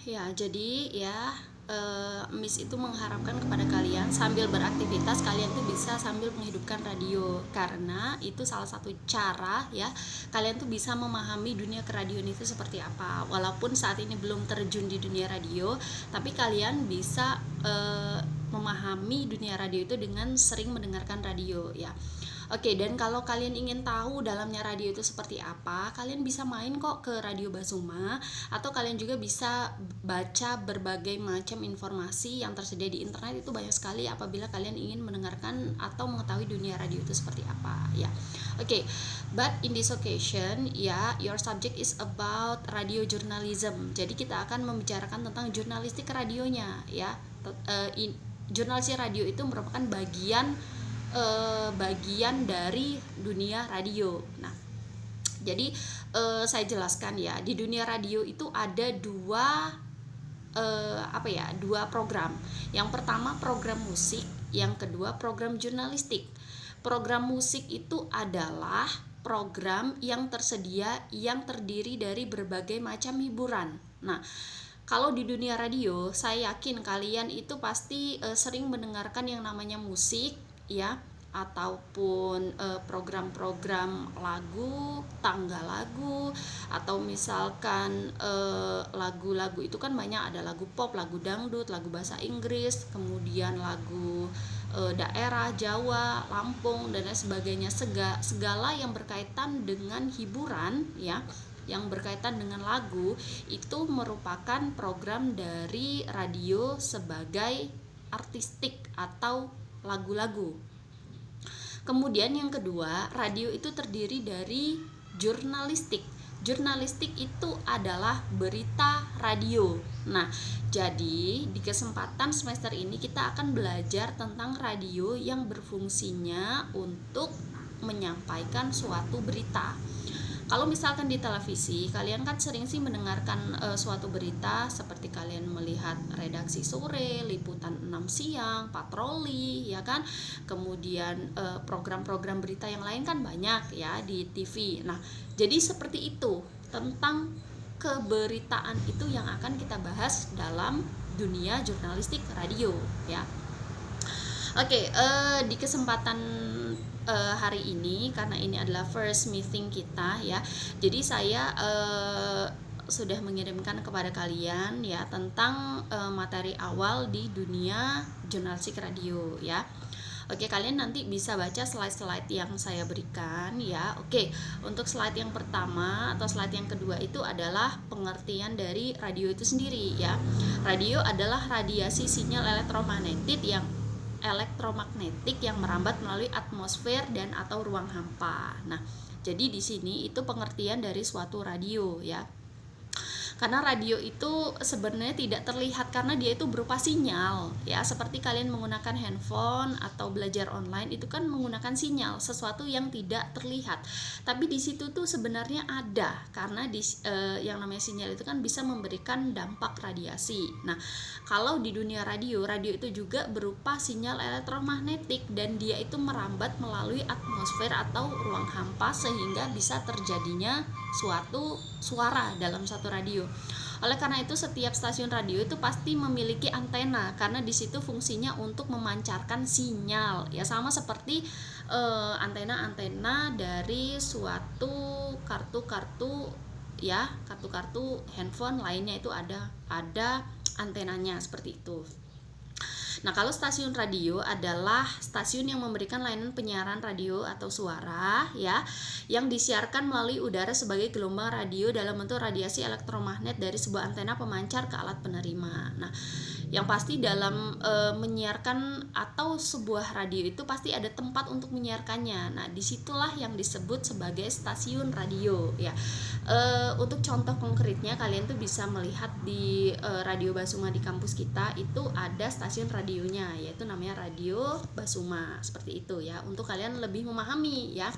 Ya, jadi ya Miss itu mengharapkan kepada kalian sambil beraktivitas kalian tuh bisa sambil menghidupkan radio, karena itu salah satu cara ya kalian tuh bisa memahami dunia keradion itu seperti apa. Walaupun saat ini belum terjun di dunia radio, tapi kalian bisa memahami dunia radio itu dengan sering mendengarkan radio ya. Oke, dan kalau kalian ingin tahu dalamnya radio itu seperti apa, kalian bisa main kok ke Radio Basuma, atau kalian juga bisa baca berbagai macam informasi yang tersedia di internet. Itu banyak sekali apabila kalian ingin mendengarkan atau mengetahui dunia radio itu seperti apa ya. Oke, but in this occasion ya, your subject is about radio journalism. Jadi kita akan membicarakan tentang jurnalistik radionya ya. Jurnalistik radio itu merupakan bagian dari dunia radio. Nah, jadi saya jelaskan ya, di dunia radio itu ada dua program. Yang pertama program musik, yang kedua program jurnalistik. Program musik itu adalah program yang tersedia yang terdiri dari berbagai macam hiburan. Nah, kalau di dunia radio, saya yakin kalian itu pasti sering mendengarkan yang namanya musik ya, ataupun program-program lagu, tangga lagu, atau misalkan lagu-lagu itu kan banyak, ada lagu pop, lagu dangdut, lagu bahasa Inggris, kemudian lagu daerah Jawa, Lampung dan lain sebagainya. Segala yang berkaitan dengan hiburan ya, yang berkaitan dengan lagu itu merupakan program dari radio sebagai artistik atau lagu-lagu. Kemudian yang kedua, radio itu terdiri dari jurnalistik. Jurnalistik itu adalah berita radio. Nah, jadi di kesempatan semester ini kita akan belajar tentang radio yang berfungsinya untuk menyampaikan suatu berita. Kalau misalkan di televisi, kalian kan sering sih mendengarkan suatu berita, seperti kalian melihat redaksi sore, liputan 6 siang, patroli, ya kan? Kemudian program-program berita yang lain kan banyak ya di TV. Nah, jadi seperti itu tentang keberitaan itu yang akan kita bahas dalam dunia jurnalistik radio ya. Oke, di kesempatan hari ini, karena ini adalah first meeting kita ya, jadi saya sudah mengirimkan kepada kalian ya tentang materi awal di dunia jurnalistik radio ya. Oke, kalian nanti bisa baca slide-slide yang saya berikan ya. Oke, untuk slide yang pertama atau slide yang kedua itu adalah pengertian dari radio itu sendiri ya. Radio adalah radiasi sinyal elektromagnetik yang merambat melalui atmosfer dan atau ruang hampa. Nah, jadi di sini itu pengertian dari suatu radio ya. Karena radio itu sebenarnya tidak terlihat karena dia itu berupa sinyal ya, seperti kalian menggunakan handphone atau belajar online itu kan menggunakan sinyal, sesuatu yang tidak terlihat. Tapi di situ tuh sebenarnya ada, karena yang namanya sinyal itu kan bisa memberikan dampak radiasi. Nah, kalau di dunia radio itu juga berupa sinyal elektromagnetik dan dia itu merambat melalui atmosfer atau ruang hampa sehingga bisa terjadinya suatu suara dalam satu radio. Oleh karena itu setiap stasiun radio itu pasti memiliki antena, karena di situ fungsinya untuk memancarkan sinyal ya, sama seperti antena-antena dari suatu kartu-kartu handphone lainnya itu ada antenanya seperti itu. Nah, kalau stasiun radio adalah stasiun yang memberikan layanan penyiaran radio atau suara ya, yang disiarkan melalui udara sebagai gelombang radio dalam bentuk radiasi elektromagnet dari sebuah antena pemancar ke alat penerima. Nah, yang pasti dalam menyiarkan atau sebuah radio itu pasti ada tempat untuk menyiarkannya. Nah, disitulah yang disebut sebagai stasiun radio ya. Untuk contoh konkretnya kalian tuh bisa melihat di Radio Basuma di kampus kita itu ada stasiun radionya, yaitu namanya Radio Basuma, seperti itu ya, untuk kalian lebih memahami ya.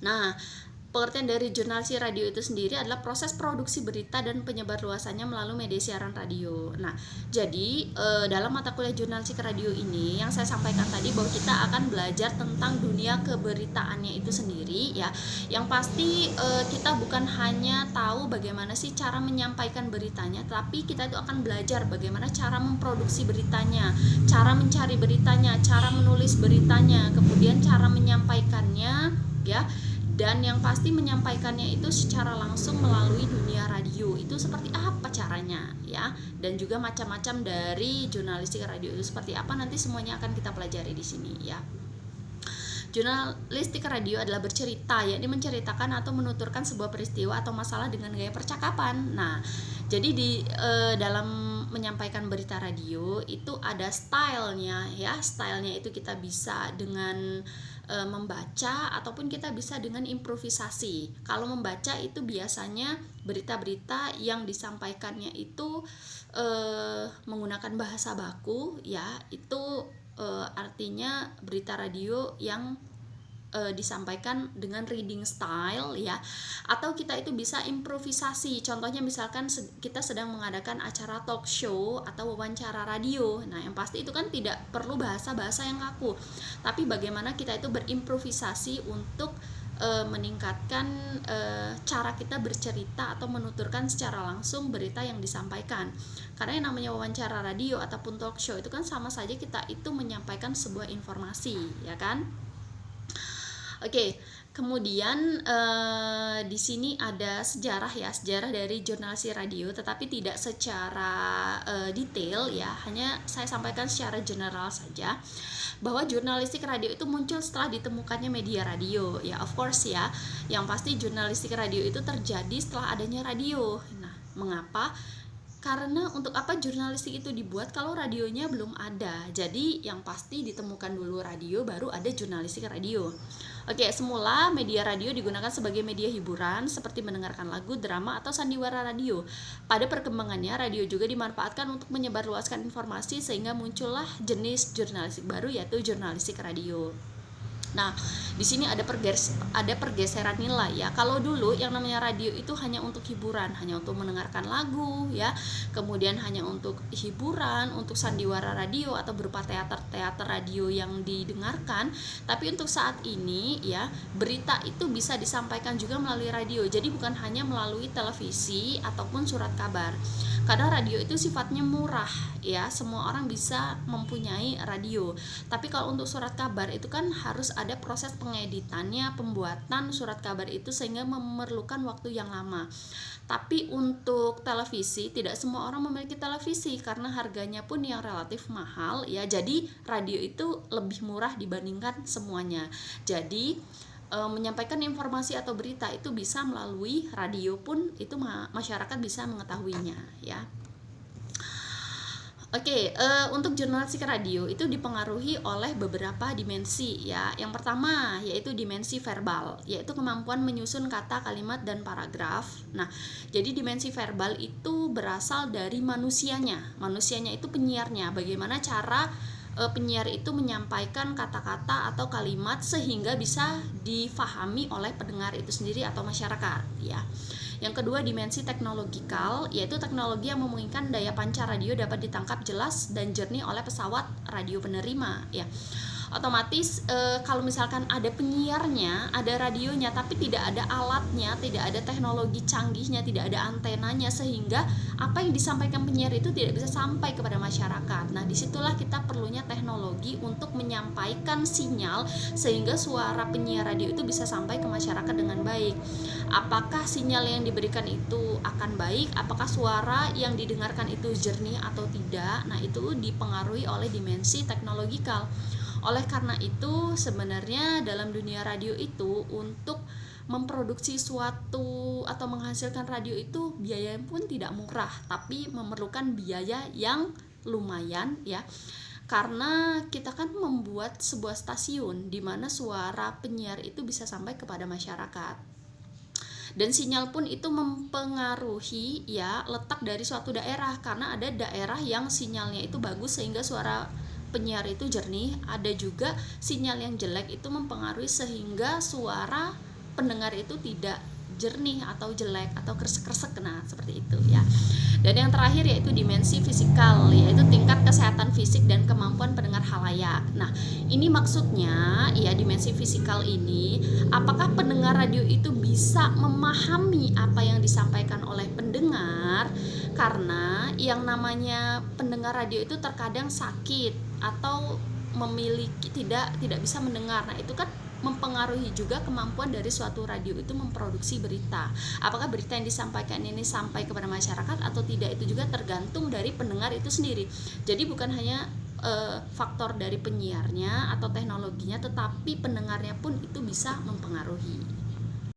Nah, Pengertian dari jurnalistik radio itu sendiri adalah proses produksi berita dan penyebarluasannya melalui media siaran radio. Nah, jadi dalam mata kuliah jurnalistik radio ini yang saya sampaikan tadi bahwa kita akan belajar tentang dunia keberitaannya itu sendiri ya. Yang pasti kita bukan hanya tahu bagaimana sih cara menyampaikan beritanya, tapi kita itu akan belajar bagaimana cara memproduksi beritanya, cara mencari beritanya, cara menulis beritanya, kemudian cara menyampaikannya ya. Dan yang pasti menyampaikannya itu secara langsung melalui dunia radio. Itu seperti apa caranya ya? Dan juga macam-macam dari jurnalistik radio itu seperti apa, nanti semuanya akan kita pelajari di sini ya. Jurnalistik radio adalah bercerita, yakni menceritakan atau menuturkan sebuah peristiwa atau masalah dengan gaya percakapan. Nah, jadi di dalam menyampaikan berita radio itu ada stylenya ya. Stylenya itu kita bisa dengan membaca ataupun kita bisa dengan improvisasi. Kalau membaca itu biasanya berita-berita yang disampaikannya itu menggunakan bahasa baku ya. Itu artinya berita radio yang disampaikan dengan reading style ya. Atau kita itu bisa improvisasi. Contohnya misalkan kita sedang mengadakan acara talk show atau wawancara radio. Nah, yang pasti itu kan tidak perlu bahasa-bahasa yang kaku, tapi bagaimana kita itu berimprovisasi untuk meningkatkan cara kita bercerita atau menuturkan secara langsung berita yang disampaikan. Karena yang namanya wawancara radio ataupun talk show itu kan sama saja kita itu menyampaikan sebuah informasi, ya kan? Oke, kemudian di sini ada sejarah ya, sejarah dari jurnalistik radio, tetapi tidak secara detail ya, hanya saya sampaikan secara general saja bahwa jurnalistik radio itu muncul setelah ditemukannya media radio ya, of course ya. Yang pasti jurnalistik radio itu terjadi setelah adanya radio. Nah, mengapa? Karena untuk apa jurnalistik itu dibuat kalau radionya belum ada. Jadi yang pasti ditemukan dulu radio, baru ada jurnalistik radio. Oke, semula media radio digunakan sebagai media hiburan seperti mendengarkan lagu, drama, atau sandiwara radio. Pada perkembangannya, radio juga dimanfaatkan untuk menyebarluaskan informasi sehingga muncullah jenis jurnalistik baru yaitu jurnalistik radio. Nah, di sini ada pergeseran nilai ya. Kalau dulu yang namanya radio itu hanya untuk hiburan, hanya untuk mendengarkan lagu ya. Kemudian hanya untuk hiburan, untuk sandiwara radio atau berupa teater radio yang didengarkan. Tapi untuk saat ini ya, berita itu bisa disampaikan juga melalui radio. Jadi bukan hanya melalui televisi ataupun surat kabar. Karena radio itu sifatnya murah ya, semua orang bisa mempunyai radio. Tapi kalau untuk surat kabar itu kan harus ada proses pengeditannya, pembuatan surat kabar itu sehingga memerlukan waktu yang lama. Tapi untuk televisi tidak semua orang memiliki televisi karena harganya pun yang relatif mahal ya. Jadi radio itu lebih murah dibandingkan semuanya. Jadi menyampaikan informasi atau berita itu bisa melalui radio pun itu masyarakat bisa mengetahuinya ya. Oke, untuk jurnalistik radio itu dipengaruhi oleh beberapa dimensi ya. Yang pertama yaitu dimensi verbal, yaitu kemampuan menyusun kata, kalimat, dan paragraf. Nah, jadi dimensi verbal itu berasal dari manusianya. Manusianya itu penyiarnya. Bagaimana cara penyiar itu menyampaikan kata-kata atau kalimat sehingga bisa difahami oleh pendengar itu sendiri atau masyarakat ya. Yang kedua dimensi teknologikal, yaitu teknologi yang memungkinkan daya pancar radio dapat ditangkap jelas dan jernih oleh pesawat radio penerima ya. Otomatis kalau misalkan ada penyiarnya, ada radionya, tapi tidak ada alatnya, tidak ada teknologi canggihnya, tidak ada antenanya, sehingga apa yang disampaikan penyiar itu tidak bisa sampai kepada masyarakat. Nah, disitulah kita perlunya teknologi untuk menyampaikan sinyal sehingga suara penyiar radio itu bisa sampai ke masyarakat dengan baik. Apakah sinyal yang diberikan itu akan baik? Apakah suara yang didengarkan itu jernih atau tidak? Nah, itu dipengaruhi oleh dimensi teknologikal. Oleh karena itu sebenarnya dalam dunia radio itu untuk memproduksi suatu atau menghasilkan radio itu biaya pun tidak murah, tapi memerlukan biaya yang lumayan ya. Karena kita kan membuat sebuah stasiun di mana suara penyiar itu bisa sampai kepada masyarakat. Dan sinyal pun itu mempengaruhi ya letak dari suatu daerah, karena ada daerah yang sinyalnya itu bagus sehingga suara penyiar itu jernih, ada juga sinyal yang jelek itu mempengaruhi sehingga suara pendengar itu tidak jernih atau jelek atau kresek-kresek, nah seperti itu ya. Dan yang terakhir yaitu dimensi fisikal, yaitu tingkat kesehatan fisik dan kemampuan pendengar halayak. Nah, ini maksudnya ya, dimensi fisikal ini apakah pendengar radio itu bisa memahami apa yang disampaikan oleh pendengar, karena yang namanya pendengar radio itu terkadang sakit atau memiliki tidak bisa mendengar. Nah, itu kan mempengaruhi juga kemampuan dari suatu radio itu memproduksi berita. Apakah berita yang disampaikan ini sampai kepada masyarakat atau tidak, itu juga tergantung dari pendengar itu sendiri. Jadi bukan hanya faktor dari penyiarnya atau teknologinya, tetapi pendengarnya pun itu bisa mempengaruhi.